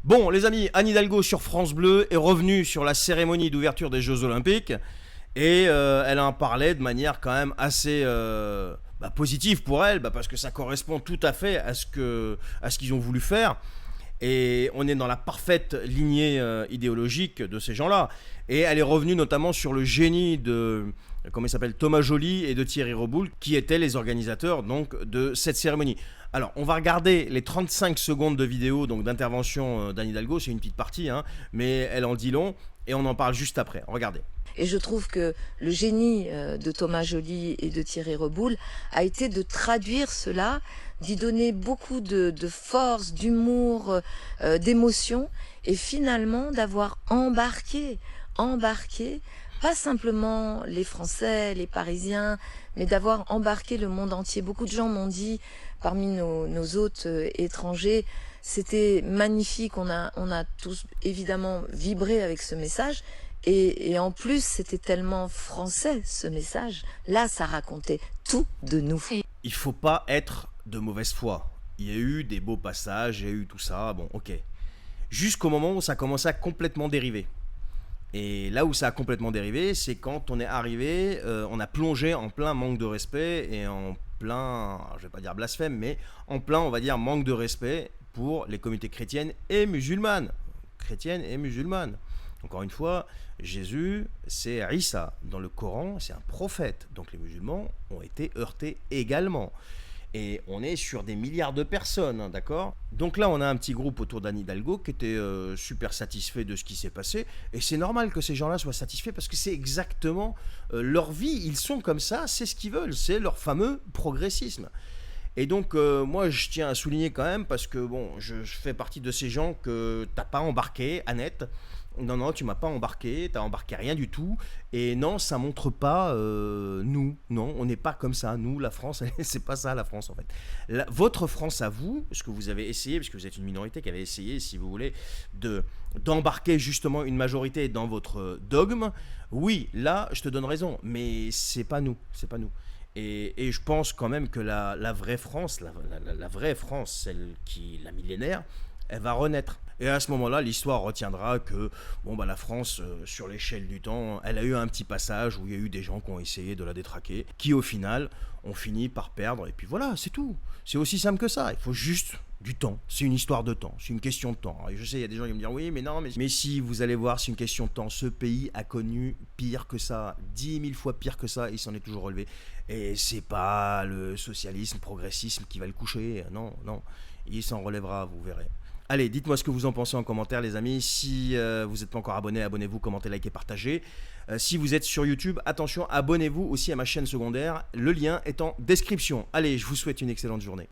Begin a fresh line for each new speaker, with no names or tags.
Bon, les amis, Anne Hidalgo sur France Bleu est revenue sur la cérémonie d'ouverture des Jeux Olympiques et elle en parlait de manière quand même assez positive pour elle, parce que ça correspond tout à fait à ce qu'ils ont voulu faire. Et on est dans la parfaite lignée idéologique de ces gens-là. Et elle est revenue notamment sur le génie de comment il s'appelle, Thomas Joly et de Thierry Reboul, qui étaient les organisateurs donc de cette cérémonie. Alors, on va regarder les 35 secondes de vidéo donc d'intervention d'Anne Hidalgo, c'est une petite partie, mais elle en dit long, et on en parle juste après. Regardez.
Et je trouve que le génie de Thomas Joly et de Thierry Reboul a été de traduire cela, d'y donner beaucoup de force, d'humour, d'émotion, et finalement d'avoir embarqué pas simplement les Français, les Parisiens, mais d'avoir embarqué le monde entier. Beaucoup de gens m'ont dit, parmi nos hôtes étrangers, c'était magnifique, on a tous évidemment vibré avec ce message. Et en plus, c'était tellement français, ce message. Là, ça racontait tout de nous.
Il faut pas être de mauvaise foi. Il y a eu des beaux passages, il y a eu tout ça, bon, ok. Jusqu'au moment où ça a commencé à complètement dériver. Et là où ça a complètement dérivé, c'est quand on est arrivé, on a plongé en plein manque de respect et en plein, je vais pas dire blasphème, mais en plein, on va dire, manque de respect pour les communautés chrétiennes et musulmanes. Encore une fois, Jésus, c'est Isa. Dans le Coran, c'est un prophète. Donc les musulmans ont été heurtés également. Et on est sur des milliards de personnes, d'accord ? Donc là, on a un petit groupe autour d'Anne Hidalgo qui était super satisfait de ce qui s'est passé. Et c'est normal que ces gens-là soient satisfaits parce que c'est exactement leur vie. Ils sont comme ça, c'est ce qu'ils veulent. C'est leur fameux progressisme. Et donc, moi, je tiens à souligner quand même, parce que, bon, je fais partie de ces gens que t'as pas embarqué, Annette. Non, tu m'as pas embarqué, t'as embarqué rien du tout. Et non, ça montre pas nous. Non, on n'est pas comme ça. Nous, la France, c'est pas ça, la France, en fait. Votre France à vous, ce que vous avez essayé, parce que vous êtes une minorité qui avait essayé, si vous voulez, d'embarquer justement une majorité dans votre dogme, oui, là, je te donne raison. Mais c'est pas nous. Et je pense quand même que la vraie France, la vraie France, celle qui, la millénaire, elle va renaître. Et à ce moment-là, l'histoire retiendra que la France, sur l'échelle du temps, elle a eu un petit passage où il y a eu des gens qui ont essayé de la détraquer, qui au final ont fini par perdre. Et puis voilà, c'est tout. C'est aussi simple que ça. Il faut juste du temps. C'est une histoire de temps. C'est une question de temps. Et je sais, il y a des gens qui vont me dire oui, mais non, mais si vous allez voir, c'est une question de temps. Ce pays a connu pire que ça, 10 000 fois pire que ça. Il s'en est toujours relevé. Et c'est pas le socialisme, progressisme qui va le coucher. Non. Il s'en relèvera, vous verrez. Allez, dites-moi ce que vous en pensez en commentaire, les amis. Si vous n'êtes pas encore abonné, abonnez-vous, commentez, likez, partagez. Si vous êtes sur YouTube, attention, abonnez-vous aussi à ma chaîne secondaire. Le lien est en description. Allez, je vous souhaite une excellente journée.